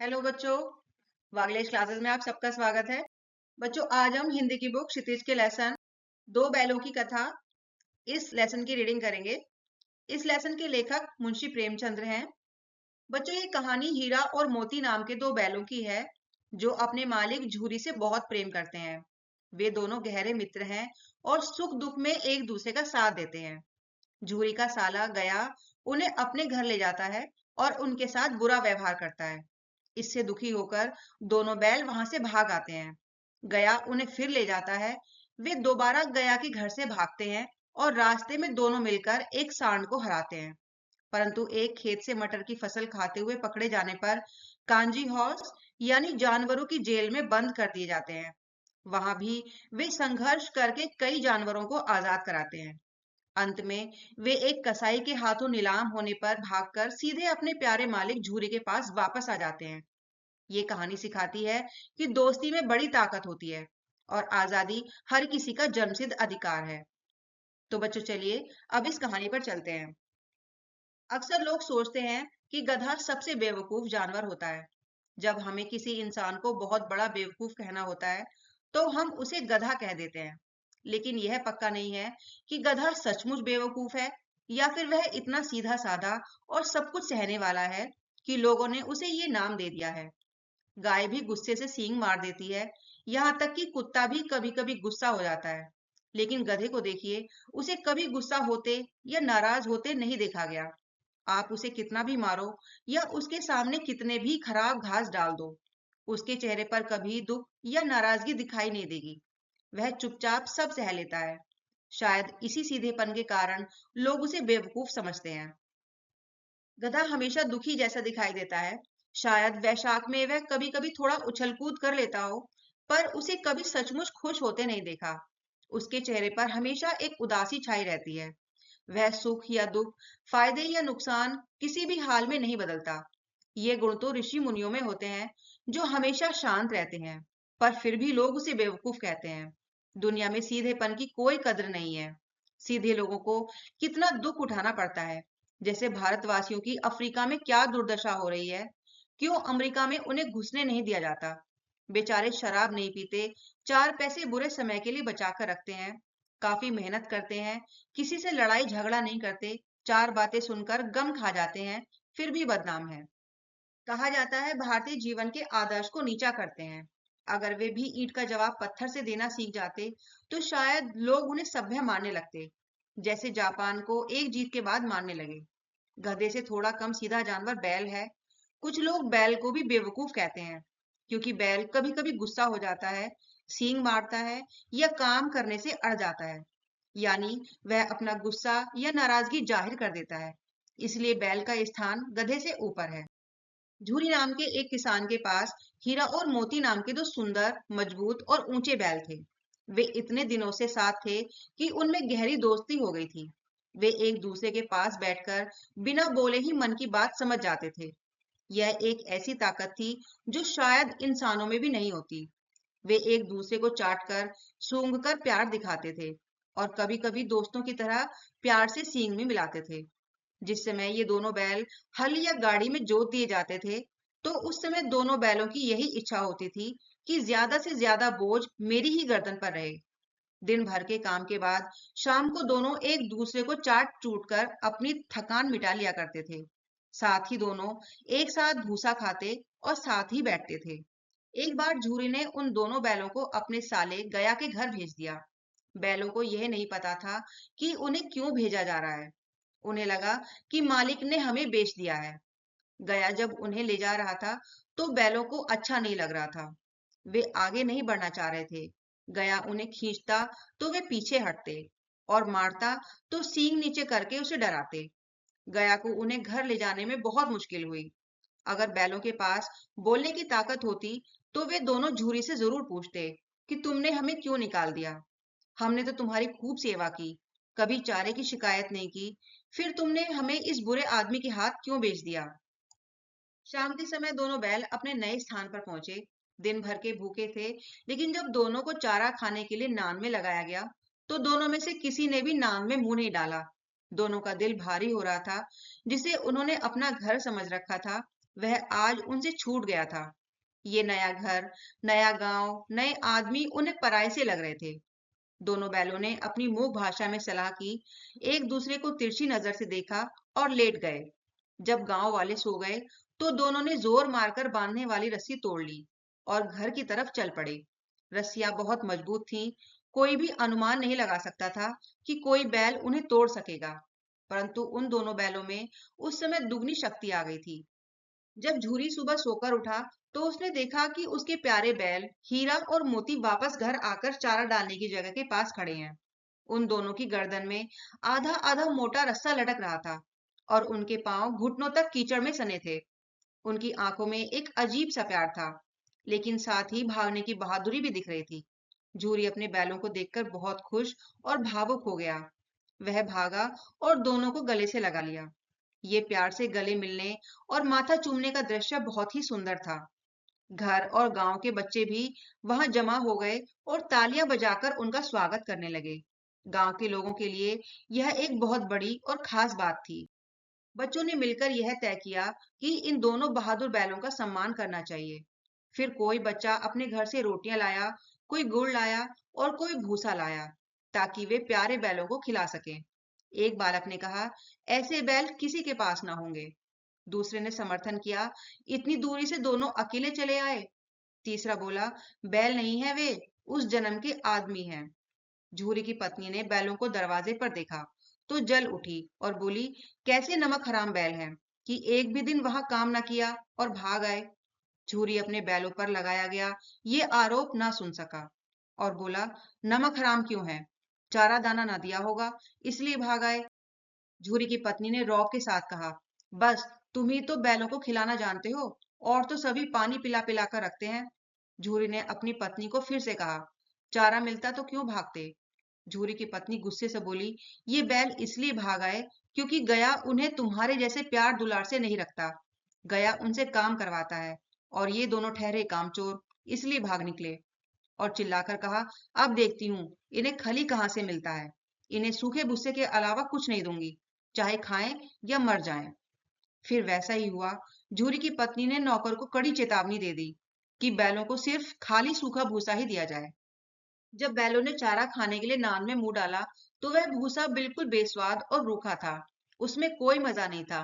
Hello बच्चों। वागलेश classes में आप सबका स्वागत है। बच्चों, आज हम हिंदी की बुक क्षितिज के लेसन दो बैलों की कथा इस लेसन की रीडिंग करेंगे। इस लेसन के लेखक मुंशी प्रेमचंद्र हैं। बच्चों, ये कहानी हीरा और मोती नाम के दो बैलों की है जो अपने मालिक झूरी से बहुत प्रेम करते हैं। वे दोनों गहरे मित्र हैं और सुख दुख में एक दूसरे का साथ देते हैं। झूरी का साला गया उन्हें अपने घर ले जाता है और उनके साथ बुरा व्यवहार करता है। इससे दुखी होकर दोनों बैल वहां से भाग आते हैं। गया उन्हें फिर ले जाता है। वे दोबारा गया के घर से भागते हैं और रास्ते में दोनों मिलकर एक सांड को हराते हैं। परंतु एक खेत से मटर की फसल खाते हुए पकड़े जाने पर कांजी हाउस यानी जानवरों की जेल में बंद कर दिए जाते हैं। वहां भी वे संघर्ष करके कई जानवरों को आजाद कराते हैं। अंत में वे एक कसाई के हाथों नीलाम होने पर भागकर सीधे अपने प्यारे मालिक झूरी के पास वापस आ जाते हैं। ये कहानी सिखाती है कि दोस्ती में बड़ी ताकत होती है और आजादी हर किसी का जन्मसिद्ध अधिकार है। तो बच्चों, चलिए अब इस कहानी पर चलते हैं। अक्सर लोग सोचते हैं कि गधा सबसे बेवकूफ जानवर होता है। जब हमें किसी इंसान को बहुत बड़ा बेवकूफ कहना होता है तो हम उसे गधा कह देते हैं। लेकिन यह पक्का नहीं है कि गधा सचमुच बेवकूफ है या फिर वह इतना सीधा साधा और सब कुछ सहने वाला है कि लोगों ने उसे ये नाम दे दिया है। गाय भी गुस्से से सींग मार देती है। यहाँ तक कि कुत्ता भी कभी कभी गुस्सा हो जाता है। लेकिन गधे को देखिए, उसे कभी गुस्सा होते या नाराज होते नहीं देखा गया। आप उसे कितना भी मारो या उसके सामने कितने भी खराब घास डाल दो, उसके चेहरे पर कभी दुख या नाराजगी दिखाई नहीं देगी। वह चुपचाप सब सह लेता है। शायद इसी सीधेपन के कारण लोग उसे बेवकूफ समझते हैं। गधा हमेशा दुखी जैसा दिखाई देता है। शायद वैशाख में वह कभी कभी थोड़ा उछल कूद कर लेता हो, पर उसे कभी सचमुच खुश होते नहीं देखा। उसके चेहरे पर हमेशा एक उदासी छाई रहती है। वह सुख या दुख, फायदे या नुकसान किसी भी हाल में नहीं बदलता। ये गुण तो ऋषि मुनियों में होते हैं जो हमेशा शांत रहते हैं, पर फिर भी लोग उसे बेवकूफ कहते हैं। दुनिया में सीधेपन की कोई कद्र नहीं है। सीधे लोगों को कितना दुख उठाना पड़ता है। जैसे भारतवासियों की अफ्रीका में क्या दुर्दशा हो रही है। क्यों अमेरिका में उन्हें घुसने नहीं दिया जाता। बेचारे शराब नहीं पीते, चार पैसे बुरे समय के लिए बचा कर रखते हैं, काफी मेहनत करते हैं, किसी से लड़ाई झगड़ा नहीं करते, चार बातें सुनकर गम खा जाते हैं, फिर भी बदनाम है। कहा जाता है भारतीय जीवन के आदर्श को नीचा करते हैं। अगर वे भी ईंट का जवाब पत्थर से देना सीख जाते तो शायद लोग उन्हें सभ्य मानने लगते, जैसे जापान को एक जीत के बाद मानने लगे। गधे से थोड़ा कम सीधा जानवर बैल है। कुछ लोग बैल को भी बेवकूफ कहते हैं क्योंकि बैल कभी कभी गुस्सा हो जाता है, सींग मारता है या काम करने से अड़ जाता है। यानी वह अपना गुस्सा या नाराजगी जाहिर कर देता है। इसलिए बैल का स्थान गधे से ऊपर है। झूरी नाम के एक किसान के पास हीरा और मोती नाम के दो सुंदर, मजबूत और ऊंचे बैल थे। वे इतने दिनों से साथ थे कि उनमें गहरी दोस्ती हो गई थी। वे एक दूसरे के पास बैठकर बिना बोले ही मन की बात समझ जाते थे। यह एक ऐसी ताकत थी जो शायद इंसानों में भी नहीं होती। वे एक दूसरे को चाट कर, सूंघ कर प्यार दिखाते थे और कभी-कभी दोस्तों की तरह प्यार से सींग भी मिलाते थे। जिस समय ये दोनों बैल हल या गाड़ी में जोत दिए जाते थे, तो उस समय दोनों बैलों की यही इच्छा होती थी कि ज्यादा से ज्यादा बोझ मेरी ही गर्दन पर रहे। दिन भर के काम के बाद शाम को दोनों एक दूसरे को चाट चूट कर अपनी थकान मिटा लिया करते थे। साथ ही दोनों एक साथ भूसा खाते और साथ ही बैठते थे। एक बार झूरी ने उन दोनों बैलों को अपने साले गया के घर भेज दिया। बैलों को यह नहीं पता था कि उन्हें क्यों भेजा जा रहा है। उन्हें लगा कि मालिक ने हमें बेच दिया है। गया जब उन्हें ले जा रहा था तो बैलों को अच्छा नहीं लग रहा था। वे आगे नहीं बढ़ना चाह रहे थे। गया उन्हें खींचता तो वे पीछे हटते और मारता तो सींग नीचे करके उसे डराते। गया को उन्हें घर ले जाने में बहुत मुश्किल हुई। अगर बैलों के पास बोलने की ताकत होती तो वे दोनों झूरी से जरूर पूछते कि तुमने हमें क्यों निकाल दिया। हमने तो तुम्हारी खूब सेवा की, कभी चारे की शिकायत नहीं की, फिर तुमने हमें इस बुरे आदमी के हाथ क्यों बेच दिया। शाम के समय दोनों बैल अपने नए स्थान पर पहुंचे। दिन भर के भूखे थे, लेकिन जब दोनों को चारा खाने के लिए नान में लगाया गया तो दोनों में से किसी ने भी नान में मुंह नहीं डाला। दोनों का दिल भारी हो रहा था। जिसे उन्होंने अपना घर समझ रखा था वह आज उनसे छूट गया था। ये नया घर, नया गांव, नए आदमी उन्हें पराये से लग रहे थे। दोनों बैलों ने अपनी मूक भाषा में सलाह की, एक दूसरे को तिरछी नजर से देखा और लेट गए। जब गांव वाले सो गए, तो दोनों ने जोर मारकर बांधने वाली रस्सी तोड़ ली और घर की तरफ चल पड़े। रस्सियां बहुत मजबूत थीं, कोई भी अनुमान नहीं लगा सकता था कि कोई बैल उन्हें तोड़ सकेगा। परंतु उन दोनों बैलों में उस समय दुगनी शक्ति आ गई थी। जब झूरी सुबह सोकर उठा, तो उसने देखा कि उसके प्यारे बैल हीरा और मोती वापस घर आकर चारा डालने की जगह के पास खड़े हैं। उन दोनों की गर्दन में आधा आधा मोटा रस्सा लटक रहा था और उनके पांव घुटनों तक कीचड़ में सने थे। उनकी आंखों में एक अजीब सा प्यार था, लेकिन साथ ही भागने की बहादुरी भी दिख रही थी। झूरी अपने बैलों को देखकर बहुत खुश और भावुक हो गया। वह भागा और दोनों को गले से लगा लिया। ये प्यार से गले मिलने और माथा चूमने का दृश्य बहुत ही सुंदर था। घर और गांव के बच्चे भी वहां जमा हो गए और तालियां बजाकर उनका स्वागत करने लगे। गांव के लोगों के लिए यह एक बहुत बड़ी और खास बात थी। बच्चों ने मिलकर यह तय किया कि इन दोनों बहादुर बैलों का सम्मान करना चाहिए। फिर कोई बच्चा अपने घर से रोटियां लाया, कोई गुड़ लाया और कोई भूसा लाया, ताकि वे प्यारे बैलों को खिला सकें। एक बालक ने कहा, ऐसे बैल किसी के पास ना होंगे। दूसरे ने समर्थन किया, इतनी दूरी से दोनों अकेले चले आए। तीसरा बोला, बैल नहीं है वे, उस जन्म के आदमी हैं। झूरी की पत्नी ने बैलों को दरवाजे पर देखा तो जल उठी और बोली, कैसे नमक हराम बैल हैं कि एक भी दिन वहां काम न किया और भाग आए। झूरी अपने बैलों पर लगाया गया ये आरोप ना सुन सका और बोला, नमक हराम क्यों है? चारा दाना ना दिया होगा, इसलिए भाग आए। झूरी की पत्नी ने रौब के साथ कहा, बस तुम ही तो बैलों को खिलाना जानते हो, और तो सभी पानी पिला पिला कर रखते हैं। झूरी ने अपनी पत्नी को फिर से कहा, चारा मिलता तो क्यों भागते? झूरी की पत्नी गुस्से से बोली, ये बैल इसलिए भाग आए क्योंकि गया उन्हें तुम्हारे जैसे प्यार दुलार से नहीं रखता। गया उनसे काम करवाता है और ये दोनों ठहरे कामचोर, इसलिए भाग निकले। और चिल्लाकर कहा, अब देखती हूँ इन्हें खली कहाँ से मिलता है। इन्हें सूखे भूसे के अलावा कुछ नहीं दूंगी, चाहे खाएं या मर जाएं। फिर वैसा ही हुआ। झूरी की पत्नी ने नौकर को कड़ी चेतावनी दे दी कि बैलों को सिर्फ खाली सूखा भूसा ही दिया जाए। जब बैलों ने चारा खाने के लिए नान में मुंह डाला, तो वह भूसा बिल्कुल बेस्वाद और रूखा था। उसमें कोई मजा नहीं था।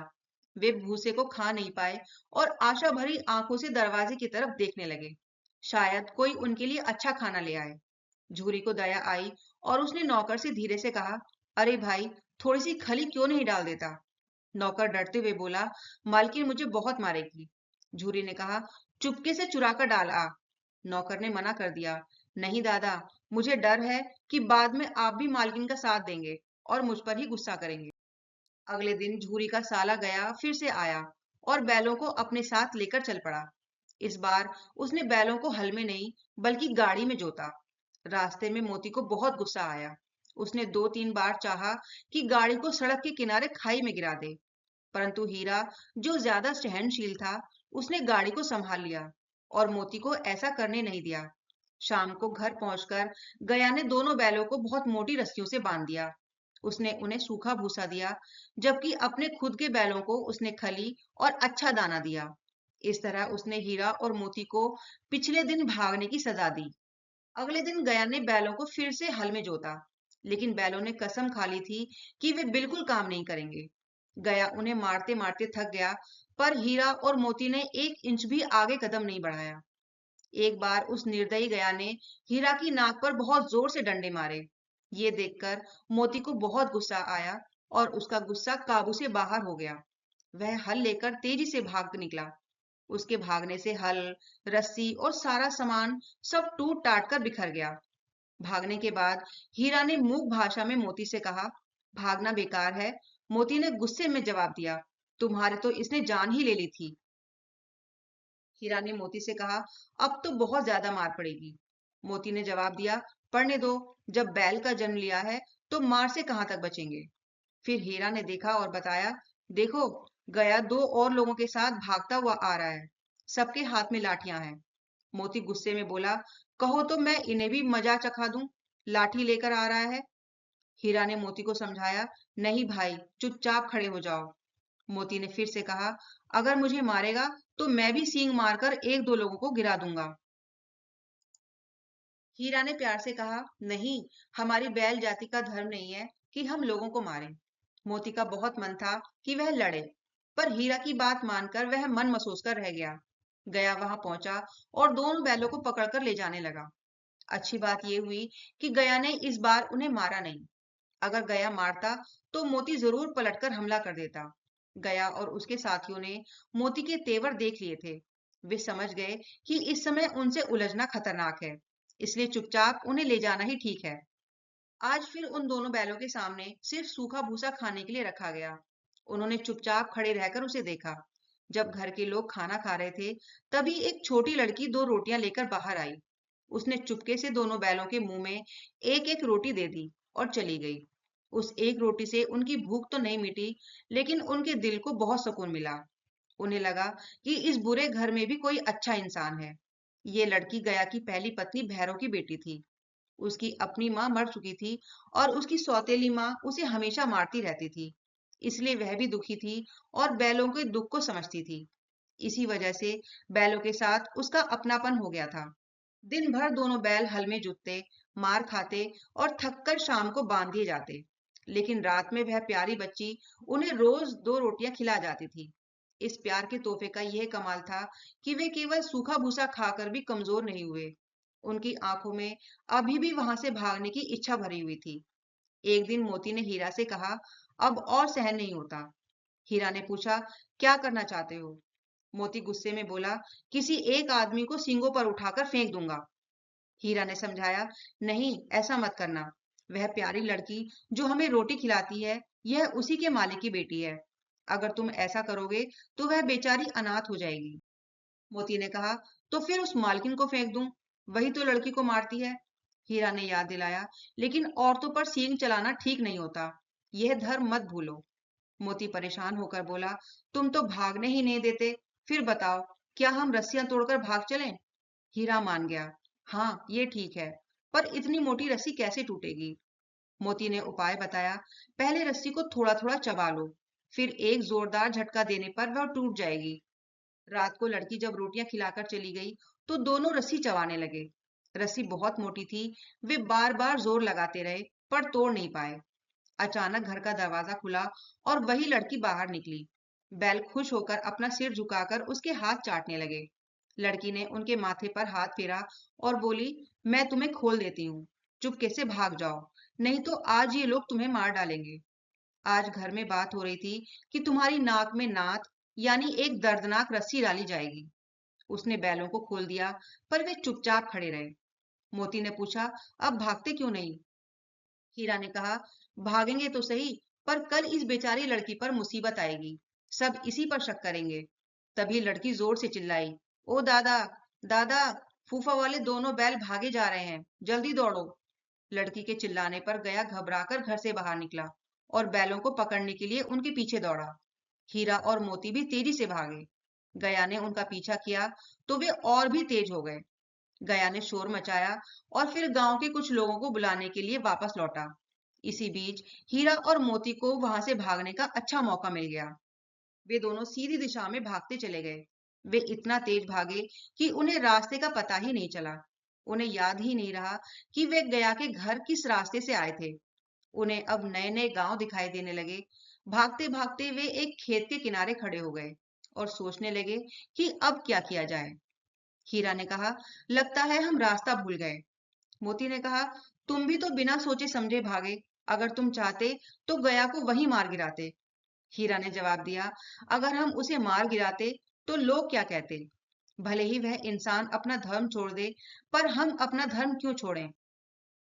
वे भूसे को खा नहीं पाए और आशा भरी आंखों से दरवाजे की तरफ देखने लगे। शायद कोई उनके लिए अच्छा खाना ले आए। झूरी को दया आई और उसने नौकर से धीरे से कहा, अरे भाई, थोड़ी सी खली क्यों नहीं डाल देता? नौकर डरते हुए बोला, मालकिन मुझे बहुत मारेगी। झूरी ने कहा, चुपके से चुरा कर डाल आ। नौकर ने मना कर दिया, नहीं दादा, मुझे डर है कि बाद में आप भी मालकिन का साथ देंगे और मुझ पर ही गुस्सा करेंगे। अगले दिन झूरी का साला गया फिर से आया और बैलों को अपने साथ लेकर चल पड़ा। इस बार उसने बैलों को हल में नहीं बल्कि गाड़ी में जोता। रास्ते में मोती को बहुत गुस्सा आया। उसने दो तीन बार चाहा कि गाड़ी को सड़क के किनारे खाई में गिरा दे, परंतु हीरा, जो ज्यादा सहनशील था, उसने गाड़ी को संभाल लिया और मोती को ऐसा करने नहीं दिया। शाम को घर पहुंचकर गया ने दोनों बैलों को बहुत मोटी रस्सियों से बांध दिया। उसने उन्हें सूखा भूसा दिया, जबकि अपने खुद के बैलों को उसने खली और अच्छा दाना दिया। इस तरह उसने हीरा और मोती को पिछले दिन भागने की सजा दी। अगले दिन गया ने बैलों को फिर से हल में जोता, लेकिन बैलों ने कसम खा ली थी कि वे बिल्कुल काम नहीं करेंगे। गया उन्हें मारते मारते थक गया, पर हीरा और मोती ने एक इंच भी आगे कदम नहीं बढ़ाया। एक बार उस निर्दयी गया ने हीरा की नाक पर बहुत जोर से डंडे मारे। ये देखकर मोती को बहुत गुस्सा आया और उसका गुस्सा काबू से बाहर हो गया। वह हल लेकर तेजी से भाग निकला। उसके भागने से हल, रस्सी और सारा सामान सब टूट टाट कर बिखर गया। भागने के बाद हीरा ने मूक भाषा में मोती से कहा, भागना बेकार है। मोती ने गुस्से में जवाब दिया, तुम्हारे तो इसने जान ही ले ली थी। हीरा ने मोती से कहा, अब तो बहुत ज्यादा मार पड़ेगी। मोती ने जवाब दिया, पढ़ने दो, जब बैल का जन्म लिया है तो मार से कहां तक बचेंगे। फिर हीरा ने देखा और बताया, देखो, गया दो और लोगों के साथ भागता हुआ आ रहा है। सबके हाथ में लाठियां हैं। मोती गुस्से में बोला, कहो तो मैं इन्हें भी मजा चखा दूं। लाठी लेकर आ रहा है। हीरा ने मोती को समझाया, नहीं भाई, चुपचाप खड़े हो जाओ। मोती ने फिर से कहा, अगर मुझे मारेगा तो मैं भी सींग मारकर एक दो लोगों को गिरा दूंगा। हीरा ने प्यार से कहा, नहीं, हमारी बैल जाति का धर्म नहीं है कि हम लोगों को मारें। मोती का बहुत मन था कि वह लड़े, पर हीरा की बात मानकर वह मन मसोस कर रह गया। गया वहां पहुंचा और दोनों बैलों को पकड़कर ले जाने लगा। अच्छी बात यह हुई कि गया ने इस बार उन्हें मारा नहीं। अगर गया मारता तो मोती जरूर पलटकर हमला कर देता। गया और उसके साथियों ने मोती के तेवर देख लिए थे। वे समझ गए कि इस समय उनसे उलझना खतरनाक है, इसलिए चुपचाप उन्हें ले जाना ही ठीक है। आज फिर उन दोनों बैलों के सामने सिर्फ सूखा भूसा खाने के लिए रखा गया। उन्होंने चुपचाप खड़े रहकर उसे देखा। जब घर के लोग खाना खा रहे थे, तभी एक छोटी लड़की दो रोटियां लेकर बाहर आई। उसने चुपके से दोनों बैलों के मुंह में एक एक रोटी दे दी और चली गई। उस एक रोटी से उनकी भूख तो नहीं मिटी, लेकिन उनके दिल को बहुत सुकून मिला। उन्हें लगा कि इस बुरे घर में भी कोई अच्छा इंसान है। ये लड़की गया की पहली पत्नी भैरव की बेटी थी। उसकी अपनी माँ मर चुकी थी और उसकी सौतेली माँ उसे हमेशा मारती रहती थी। इसलिए वह भी दुखी थी और बैलों के दुख को समझती थी। इसी वजह से बैलों के साथ उसका अपनापन हो गया था। दिन भर दोनों बैल हल में जुटते, मार खाते और थककर शाम को बांध दिए जाते। लेकिन रात में वह प्यारी बच्ची उन्हें रोज दो रोटियां खिला जाती थी। इस प्यार के तोहफे का यह कमाल था कि वे केवल सूखा भूसा खाकर भी कमजोर नहीं हुए। उनकी आंखों में अभी भी वहां से भागने की इच्छा भरी हुई थी। एक दिन मोती ने हीरा से कहा, अब और सहन नहीं होता। हीरा ने पूछा, क्या करना चाहते हो? मोती गुस्से में बोला, किसी एक आदमी को सींगों पर उठाकर फेंक दूंगा। हीरा ने समझाया, नहीं, ऐसा मत करना। वह प्यारी लड़की जो हमें रोटी खिलाती है, यह उसी के मालिक की बेटी है। अगर तुम ऐसा करोगे तो वह बेचारी अनाथ हो जाएगी। मोती ने कहा, तो फिर उस मालकिन को फेंक दूं, वही तो लड़की को मारती है। हीरा ने याद दिलाया, लेकिन औरतों पर सींग चलाना ठीक नहीं होता। यह धर्म मत भूलो। मोती परेशान होकर बोला, तुम तो भागने ही नहीं देते, फिर बताओ, क्या हम रस्सियां तोड़कर भाग चलें? हीरा मान गया, हाँ, ये ठीक है, पर इतनी मोटी रस्सी कैसे टूटेगी? मोती ने उपाय बताया, पहले रस्सी को थोड़ा थोड़ा चबा लो, फिर एक जोरदार झटका देने पर वह टूट जाएगी। रात को लड़की जब रोटियां खिलाकर चली गई, तो दोनों रस्सी चबाने लगे। रस्सी बहुत मोटी थी। वे बार बार जोर लगाते रहे, पर तोड़ नहीं पाए। अचानक घर का दरवाजा खुला और वही लड़की बाहर निकली। बैल खुश होकर अपना सिर झुकाकर उसके हाथ चाटने लगे। लड़की ने उनके माथे पर हाथ फेरा और बोली, मैं तुम्हें खोल देती हूँ, चुपके से भाग जाओ, नहीं तो आज ये लोग तुम्हें मार डालेंगे। आज घर में बात हो रही थी कि तुम्हारी नाक में नाथ यानी एक दर्दनाक रस्सी डाली जाएगी। उसने बैलों को खोल दिया, पर वे चुपचाप खड़े रहे। मोती ने पूछा, अब भागते क्यों नहीं? हीरा ने कहा, भागेंगे तो सही, पर कल इस बेचारी लड़की पर मुसीबत आएगी। सब इसी पर शक करेंगे। तभी लड़की जोर से चिल्लाई, ओ दादा, दादा, फूफा वाले दोनों बैल भागे जा रहे हैं, जल्दी दौड़ो। लड़की के चिल्लाने पर गया घबराकर घर से बाहर निकला और बैलों को पकड़ने के लिए उनके पीछे दौड़ा। हीरा और मोती भी तेजी से भागे। गया ने उनका पीछा किया तो वे और भी तेज हो गए। गया ने शोर मचाया और फिर गांव के कुछ लोगों को बुलाने के लिए वापस लौटा। इसी बीच हीरा और मोती को वहां से भागने का अच्छा मौका मिल गया। वे दोनों सीधी दिशा में भागते चले गए। वे इतना तेज भागे कि उन्हें रास्ते का पता ही नहीं चला। उन्हें याद ही नहीं रहा कि वे गया के घर किस रास्ते से आए थे। उन्हें अब नए नए गांव दिखाई देने लगे। भागते भागते वे एक खेत के किनारे खड़े हो गए और सोचने लगे कि अब क्या किया जाए। हीरा ने कहा, लगता है हम रास्ता भूल गए। मोती ने कहा, तुम भी तो बिना सोचे समझे भागे। अगर तुम चाहते तो गया को वहीं मार गिराते। हीरा ने जवाब दिया, अगर हम उसे मार गिराते तो लोग क्या कहते? भले ही वह इंसान अपना धर्म छोड़ दे, पर हम अपना धर्म क्यों छोड़ें?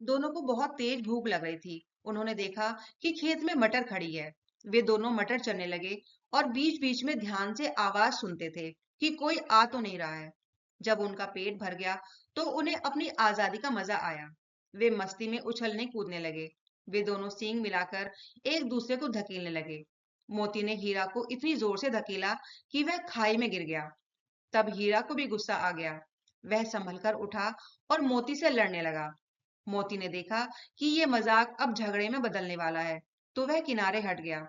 दोनों को बहुत तेज भूख लग रही थी। उन्होंने देखा कि खेत में मटर खड़ी है। वे दोनों मटर चरने लगे और बीच बीच में ध्यान से आवाज सुनते थे कि कोई आ तो नहीं रहा है। जब उनका पेट भर गया तो उन्हें अपनी आजादी का मजा आया। वे मस्ती में उछलने कूदने लगे। वे दोनों सींग मिलाकर एक दूसरे को धकेलने लगे। मोती ने हीरा को इतनी जोर से धकेला कि वह खाई में गिर गया। तब हीरा को भी गुस्सा आ गया। वह संभल कर उठा और मोती से लड़ने लगा। मोती ने देखा कि ये मजाक अब झगड़े में बदलने वाला है, तो वह किनारे हट गया।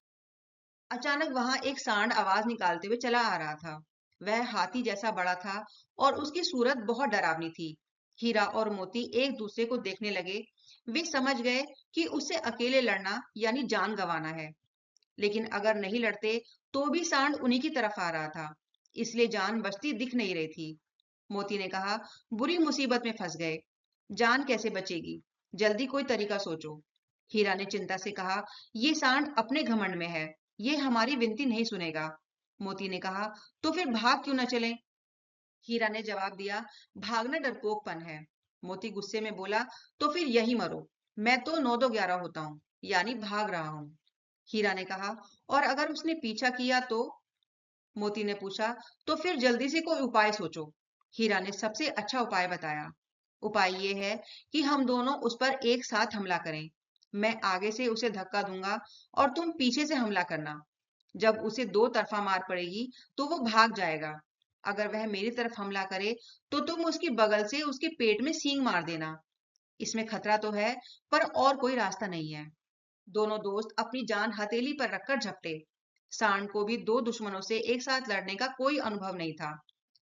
अचानक वहां एक सांड आवाज निकालते हुए चला आ रहा था। वह हाथी जैसा बड़ा था और उसकी सूरत बहुत डरावनी थी। हीरा और मोती एक दूसरे को देखने लगे। वे समझ गए कि उससे अकेले लड़ना यानी जान गंवाना है। लेकिन अगर नहीं लड़ते तो भी सांड उन्हीं की तरफ आ रहा था, इसलिए जान बचती दिख नहीं रही थी। मोती ने कहा, बुरी मुसीबत में फंस गए। जान कैसे बचेगी? जल्दी कोई तरीका सोचो। हीरा ने चिंता से कहा, ये सांड अपने घमंड में है, ये हमारी विनती नहीं सुनेगा। मोती ने कहा, तो फिर भाग क्यों न चलें? हीरा ने जवाब दिया, भागना डरपोकपन है। मोती गुस्से में बोला, तो फिर यही मरो। मैं तो 9 2 11 होता हूँ, यानी भाग रहा हूँ। हीरा ने कहा, और अगर उसने पीछा किया तो? मोती ने पूछा, तो फिर जल्दी से कोई उपाय सोचो। हीरा ने सबसे अच्छा उपाय बताया। उपाय ये है कि हम दोनों उस पर एक साथ हमला करें। मैं आगे से उसे धक्का दूंगा और तुम पीछे से हमला करना। जब उसे दो तरफा मार पड़ेगी तो वो भाग जाएगा। अगर वह मेरी तरफ हमला करे तो तुम उसकी बगल से उसके पेट में सींग मार देना। इसमें खतरा तो है, पर और कोई रास्ता नहीं है। दोनों दोस्त अपनी जान हथेली पर रखकर झपटे। सांड को भी दो दुश्मनों से एक साथ लड़ने का कोई अनुभव नहीं था।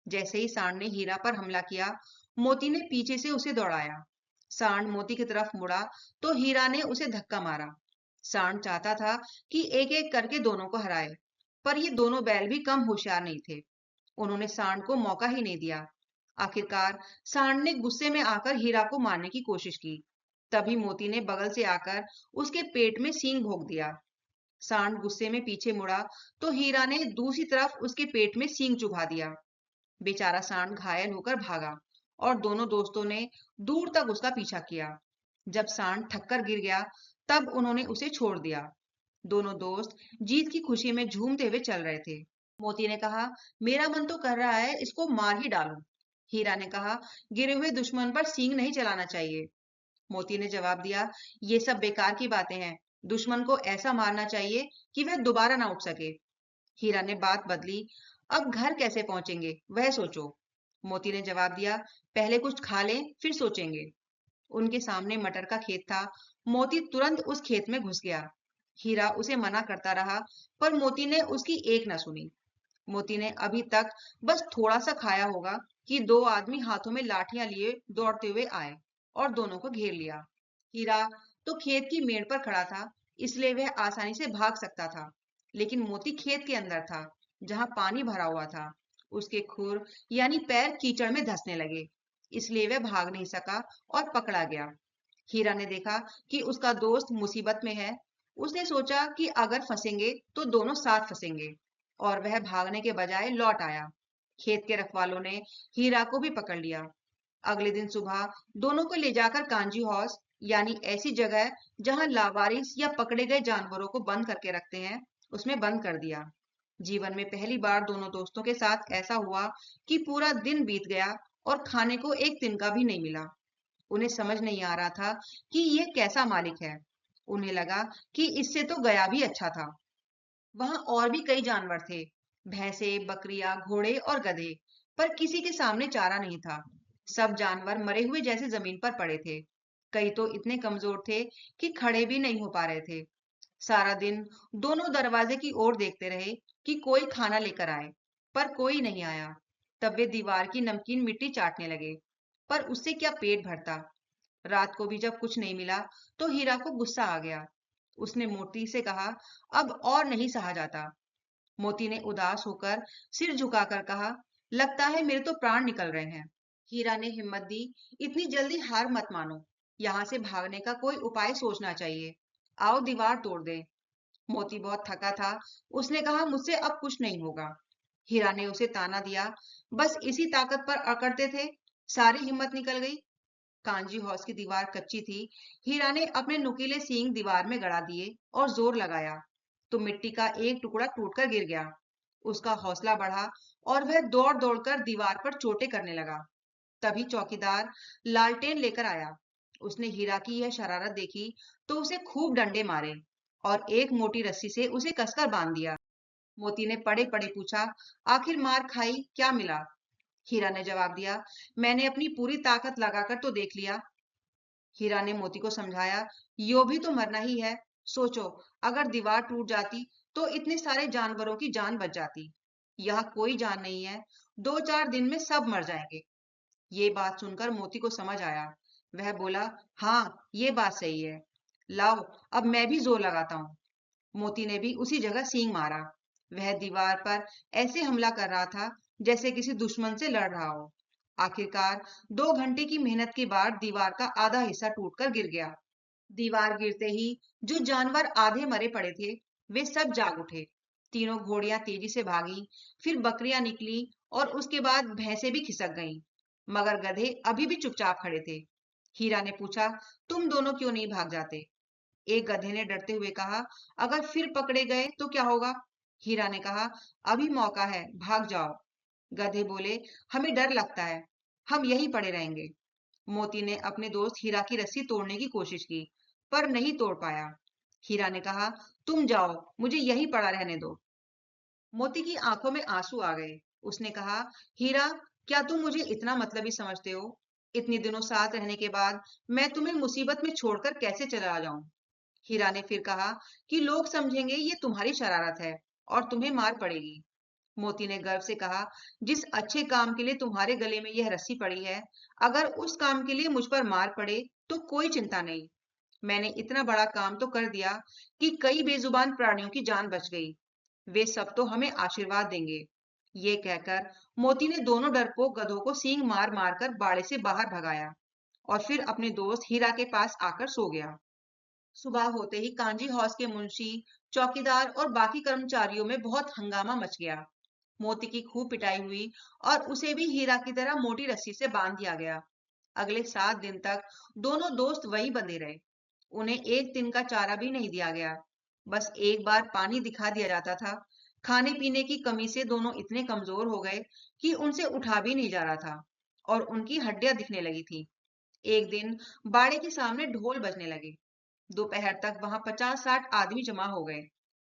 जैसे ही सांड ने हीरा पर हमला किया, मोती ने पीछे से उसे दौड़ाया। सांड मोती की तरफ मुड़ा तो हीरा ने उसे धक्का मारा। सांड चाहता था कि एक एक करके दोनों को हराए, पर ये दोनों बैल भी कम होशियार नहीं थे। उन्होंने सांड को मौका ही नहीं दिया। आखिरकार सांड ने गुस्से में आकर हीरा को मारने की कोशिश की। तभी मोती ने बगल से आकर उसके पेट में सींग भोंक दिया। सांड गुस्से में पीछे मुड़ा तो हीरा ने दूसरी तरफ उसके पेट में सींग चुभा दिया। बेचारा सांड घायल होकर भागा और दोनों दोस्तों ने दूर तक उसका पीछा किया। जब सांड थककर गिर गया, तब उन्होंने उसे छोड़ दिया। दोनों दोस्त जीत की खुशी में झूमते हुए चल रहे थे। मोती ने कहा, मेरा मन तो कर रहा है इसको मार ही डालूं। हीरा ने कहा, गिरे हुए दुश्मन पर सींग नहीं चलाना चाहिए। मोती ने जवाब दिया, ये सब बेकार की बातें हैं। दुश्मन को ऐसा मारना चाहिए कि वह दोबारा ना उठ सके। हीरा ने बात बदली, अब घर कैसे पहुंचेंगे वह सोचो। मोती ने जवाब दिया, पहले कुछ खा लें फिर सोचेंगे। उनके सामने मटर का खेत था। मोती तुरंत उस खेत में घुस गया। हीरा उसे मना करता रहा, पर मोती ने उसकी एक न सुनी। मोती ने अभी तक बस थोड़ा सा खाया होगा कि दो आदमी हाथों में लाठियां लिए दौड़ते हुए आए और दोनों को घेर लिया। हीरा तो खेत की मेड़ पर खड़ा था, इसलिए वह आसानी से भाग सकता था। लेकिन मोती खेत के अंदर था, जहां पानी भरा हुआ था। उसके खुर यानी पैर कीचड़ में धंसने लगे, इसलिए वह भाग नहीं सका और पकड़ा गया। हीरा ने देखा कि उसका दोस्त मुसीबत में है। उसने सोचा कि अगर फंसेंगे तो दोनों साथ फंसेंगे, और वह भागने के बजाय लौट आया। खेत के रखवालों ने हीरा को भी पकड़ लिया। अगले दिन सुबह दोनों को ले जाकर कांजी हौस यानी ऐसी जगह जहां लावारिस या पकड़े गए जानवरों को बंद करके रखते हैं, उसमें बंद कर दिया। जीवन में पहली बार दोनों दोस्तों के साथ ऐसा हुआ कि पूरा दिन बीत गया और खाने को एक तिनका भी नहीं मिला। उन्हें समझ नहीं आ रहा था कि ये कैसा मालिक है। उन्हें लगा कि इससे तो गया भी अच्छा था। वहां और भी कई जानवर थे, भैंसे, बकरियां, घोड़े और गधे, पर किसी के सामने चारा नहीं था। सब जानवर मरे हुए जैसे जमीन पर पड़े थे। कई तो इतने कमजोर थे कि खड़े भी नहीं हो पा रहे थे। सारा दिन दोनों दरवाजे की ओर देखते रहे कि कोई खाना लेकर आए, पर कोई नहीं आया। तब वे दीवार की नमकीन मिट्टी चाटने लगे, पर उससे क्या पेट भरता। रात को भी जब कुछ नहीं मिला तो हीरा को गुस्सा आ गया। उसने मोती से कहा, अब और नहीं सहा जाता। मोती ने उदास होकर सिर झुकाकर कहा, लगता है मेरे तो प्राण निकल रहे हैं। हीरा ने हिम्मत दी, इतनी जल्दी हार मत मानो। यहाँ से भागने का कोई उपाय सोचना चाहिए। आओ दीवार तोड़ दे। मोती बहुत थका था। उसने कहा, मुझसे अब कुछ नहीं होगा। हीरा ने उसे ताना दिया, बस इसी ताकत पर अकड़ते थे, सारी हिम्मत निकल गई। कांजी हौस की दीवार कच्ची थी। हीरा ने अपने नुकीले सींग दीवार में गड़ा दिए और जोर लगाया, तो मिट्टी का एक टुकड़ा टूटकर गिर गया। उसका हौसला बढ़ा और वह दौड़ दौड़कर दीवार पर चोटें करने लगा। तभी चौकीदार लालटेन लेकर आया। उसने हीरा की यह शरारत देखी तो उसे खूब डंडे मारे और एक मोटी रस्सी से उसे कसकर बांध दिया। मोती ने पड़े पड़े पूछा, आखिर मार खाई क्या मिला? हीरा ने जवाब दिया, मैंने अपनी पूरी ताकत लगाकर तो देख लिया। हीरा ने मोती को समझाया, यो भी तो मरना ही है। सोचो, अगर दीवार टूट जाती तो इतने सारे जानवरों की जान बच जाती। यहाँ कोई जान नहीं है, 2-4 दिन में सब मर जाएंगे। ये बात सुनकर मोती को समझ आया। वह बोला, हाँ, ये बात सही है। लाओ, अब मैं भी जोर लगाता हूँ। मोती ने भी उसी जगह सींग मारा। वह दीवार पर ऐसे हमला कर रहा था जैसे किसी दुश्मन से लड़ रहा हो। आखिरकार 2 घंटे की मेहनत के बाद दीवार का आधा हिस्सा टूटकर गिर गया। दीवार गिरते ही जो जानवर आधे मरे पड़े थे, वे सब जाग उठे। तीनों घोड़ियां तेजी से भागी, फिर बकरियां निकली और उसके बाद भैंसें भी खिसक गईं। मगर गधे अभी भी चुपचाप खड़े थे। हीरा ने पूछा, तुम दोनों क्यों नहीं भाग जाते? एक गधे ने डरते हुए कहा, अगर फिर पकड़े गए तो क्या होगा? हीरा ने कहा, अभी मौका है, भाग जाओ। गधे बोले, हमें डर लगता है, हम यहीं पड़े रहेंगे। मोती ने अपने दोस्त हीरा की रस्सी तोड़ने की कोशिश की, पर नहीं तोड़ पाया। हीरा ने कहा, तुम जाओ, मुझे यहीं पड़ा रहने दो। मोती की आंखों में आंसू आ गए। उसने कहा, हीरा, क्या तुम मुझे इतना मतलबी समझते हो? इतने दिनों साथ रहने के बाद मैं तुम्हें मुसीबत में छोड़कर कैसे चला जाऊं? हीरा ने फिर कहा कि लोग समझेंगे ये तुम्हारी शरारत है और तुम्हें मार पड़ेगी। मोती ने गर्व से कहा, जिस अच्छे काम के लिए तुम्हारे गले में यह रस्सी पड़ी है, अगर उस काम के लिए मुझ पर मार पड़े तो कोई चिंता नहीं। मैंने इतना बड़ा काम तो कर दिया कि कई बेजुबान प्राणियों की जान बच गई। वे सब तो हमें आशीर्वाद देंगे। ये कहकर मोती ने दोनों डरपोक गधों को सींग मार मार कर बाड़े से बाहर भगाया और फिर अपने दोस्त हीरा के पास आकर सो गया। सुबह होते ही कांजी हाउस के मुंशी, चौकीदार और बाकी कर्मचारियों में बहुत हंगामा मच गया। मोती की खूब पिटाई हुई और उसे भी हीरा की तरह मोटी रस्सी से बांध दिया गया। अगले 7 दिन तक दोनों दोस्त वहीं बंधे रहे। उन्हें एक दिन का चारा भी नहीं दिया गया। बस एक बार पानी दिखा दिया जाता था। खाने पीने की कमी से दोनों इतने कमजोर हो गए कि उनसे उठा भी नहीं जा रहा था और उनकी हड्डियां दिखने लगी थी। एक दिन बाड़े के सामने ढोल बजने लगे। दोपहर तक वहां 50-60 आदमी जमा हो गए।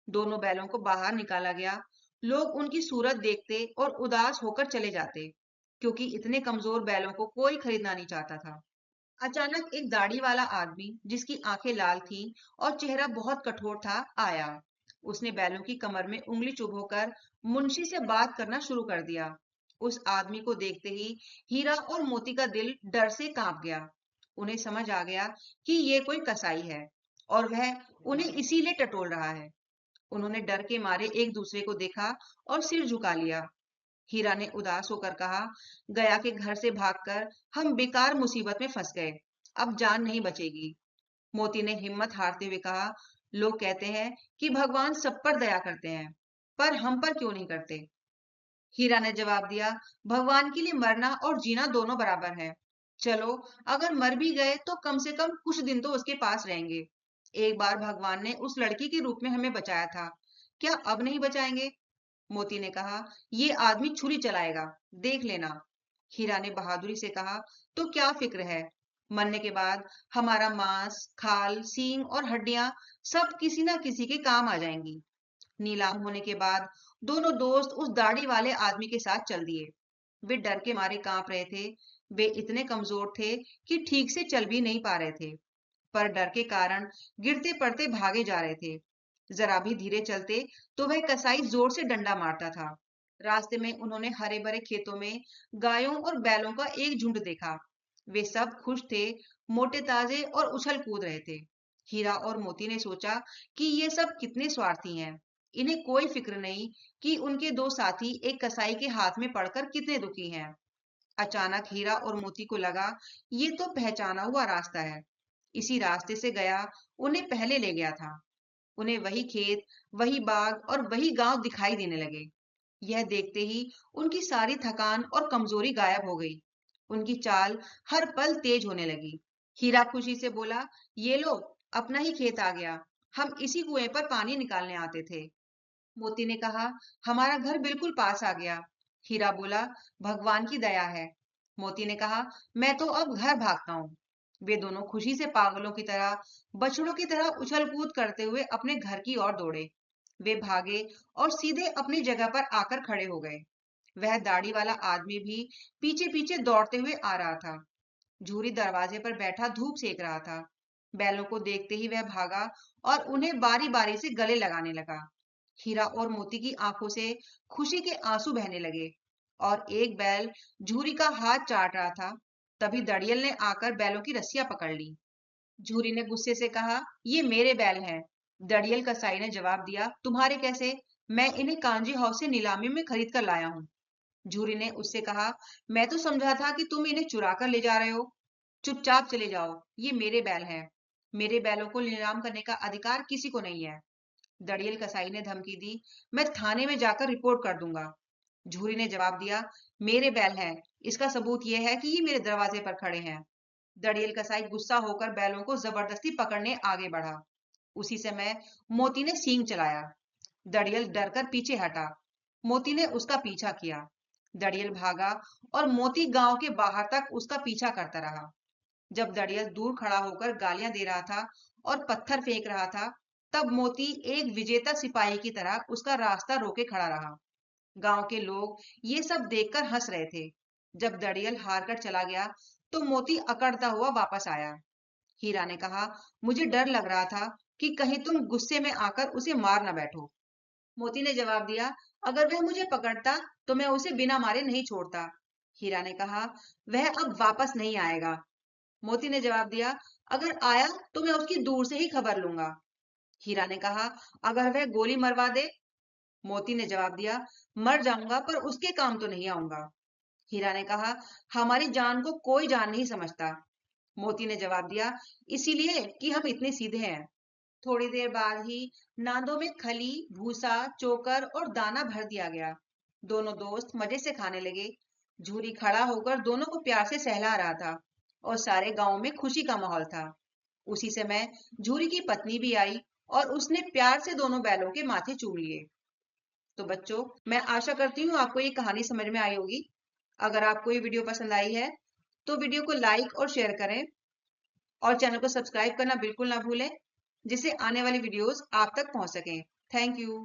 दोनों बैलों को बाहर निकाला गया। लोग उनकी सूरत देखते और उदास होकर चले जाते, क्योंकि इतने कमजोर बैलों को कोई खरीदना नहीं चाहता था। अचानक एक दाढ़ी वाला आदमी, जिसकी आंखें लाल थीं और चेहरा बहुत कठोर था, आया। उसने बैलों की कमर में उंगली चुभोकर मुंशी से बात करना शुरू कर दिया। उस आदमी को देखते ही हीरा और मोती का दिल डर से कांप गया। उन्हें समझ आ गया कि ये कोई कसाई है और वह उन्हें इसीलिए टटोल रहा है। उन्होंने डर के मारे एक दूसरे को देखा और सिर झुका लिया। हीरा ने उदास होकर कहा, गया के घर से भागकर हम बेकार मुसीबत में फंस गए, अब जान नहीं बचेगी। मोती ने हिम्मत हारते हुए कहा, लोग कहते हैं कि भगवान सब पर दया करते हैं, पर हम पर क्यों नहीं करते? हीरा ने जवाब दिया, भगवान के लिए मरना और जीना दोनों बराबर है। चलो, अगर मर भी गए तो कम से कम कुछ दिन तो उसके पास रहेंगे। एक बार भगवान ने उस लड़की के रूप में हमें बचाया था, क्या अब नहीं बचाएंगे? मोती ने कहा, ये आदमी छुरी चलाएगा, देख लेना। हीरा ने बहादुरी से कहा, तो क्या फिक्र है? मरने के बाद हमारा मांस, खाल, सींग और हड्डियां सब किसी ना किसी के काम आ जाएंगी। नीलाम होने के बाद दोनों दोस्त उस दाढ़ी वाले आदमी के साथ चल दिए। वे डर के मारे कांप रहे थे। वे इतने कमजोर थे कि ठीक से चल भी नहीं पा रहे थे, पर डर के कारण गिरते पड़ते भागे जा रहे थे। जरा भी धीरे चलते तो वह कसाई जोर से डंडा मारता था। रास्ते में उन्होंने हरे भरे खेतों में गायों और बैलों का एक झुंड देखा। वे सब खुश थे, मोटे ताजे और उछल कूद रहे थे। हीरा और मोती ने सोचा कि ये सब कितने स्वार्थी हैं। इन्हें कोई फिक्र नहीं कि उनके दो साथी एक कसाई के हाथ में पड़कर कितने दुखी हैं। अचानक हीरा और मोती को लगा, ये तो पहचाना हुआ रास्ता है। इसी रास्ते से गया उन्हें पहले ले गया था। उन्हें वही खेत, वही बाग और वही गांव दिखाई देने लगे। यह देखते ही उनकी सारी थकान और कमजोरी गायब हो गई। उनकी चाल हर पल तेज होने लगी। हीरा खुशी से बोला, ये लो, अपना ही खेत आ गया। हम इसी कुएं पर पानी निकालने आते थे। मोती ने कहा, हमारा घर बिल्कुल पास आ गया। हीरा बोला, भगवान की दया है। मोती ने कहा, मैं तो अब घर भागता हूँ। वे दोनों खुशी से पागलों की तरह, बछड़ों की तरह उछल कूद करते हुए अपने घर की ओर दौड़े। वे भागे और सीधे अपनी जगह पर आकर खड़े हो गए। वह दाढ़ी वाला आदमी भी पीछे पीछे दौड़ते हुए आ रहा था। झूरी दरवाजे पर बैठा धूप सेक रहा था। बैलों को देखते ही वह भागा और उन्हें बारी बारी से गले लगाने लगा। हीरा और मोती की आंखों से खुशी के आंसू बहने लगे और एक बैल झूरी का हाथ चाट रहा था। तभी दड़ियल ने आकर बैलों की रस्सियां पकड़ ली। झूरी ने गुस्से से कहा, ये मेरे बैल हैं। दड़ियल कसाई ने जवाब दिया, तुम्हारे कैसे? मैं इन्हें कांजी हाउस से नीलामी में खरीद कर लाया हूँ। झूरी ने उससे कहा, मैं तो समझा था कि तुम इन्हें चुरा कर ले जा रहे हो। चुपचाप चले जाओ, ये मेरे बैल हैं। मेरे बैलों को नीलाम करने का अधिकार किसी को नहीं है। दड़ियल कसाई ने धमकी दी, मैं थाने में जाकर रिपोर्ट कर दूंगा। झूरी ने जवाब दिया, मेरे बैल हैं, इसका सबूत यह है कि ये मेरे दरवाजे पर खड़े हैं। दड़ियल कसाई गुस्सा होकर बैलों को जबरदस्ती पकड़ने आगे बढ़ा। उसी समय मोती ने सींग चलाया। दड़ियल डरकर पीछे हटा। मोती ने उसका पीछा किया। दड़ियल भागा और मोती गांव के बाहर तक उसका पीछा करता रहा। जब दड़ियल दूर खड़ा होकर गालियां दे रहा था और पत्थर फेंक रहा था, तब मोती एक विजेता सिपाही की तरह उसका रास्ता रोके खड़ा रहा। गांव के लोग ये सब देखकर हंस रहे थे। जब दड़ियल हार कर चला गया, तो मोती अकड़ता हुआ वापस आया। हीरा ने कहा, मुझे डर लग रहा था कि कहीं तुम गुस्से में आकर उसे मार न बैठो। मोती ने जवाब दिया, अगर वह मुझे पकड़ता तो मैं उसे बिना मारे नहीं छोड़ता। हीरा ने कहा, वह अब वापस नहीं आएगा। मोती ने जवाब दिया, अगर आया तो मैं उसकी दूर से ही खबर लूंगा। हीरा ने कहा, अगर वह गोली मरवा दे? मोती ने जवाब दिया, मर जाऊंगा पर उसके काम तो नहीं आऊंगा। हीरा ने कहा, हमारी जान को कोई जान नहीं समझता। मोती ने जवाब दिया, इसीलिए कि हम इतने सीधे हैं। थोड़ी देर बाद ही नांदों में खली, भूसा, चोकर और दाना भर दिया गया। दोनों दोस्त मजे से खाने लगे। झूरी खड़ा होकर दोनों को प्यार से सहला रहा था और सारे गांव में खुशी का माहौल था। उसी समय झूरी की पत्नी भी आई और उसने प्यार से दोनों बैलों के माथे चूम लिए। तो बच्चों, मैं आशा करती हूँ आपको ये कहानी समझ में आई होगी। अगर आपको ये वीडियो पसंद आई है तो वीडियो को लाइक और शेयर करें और चैनल को सब्सक्राइब करना बिल्कुल ना भूलें, जिससे आने वाली वीडियोस आप तक पहुंच सकें। Thank you.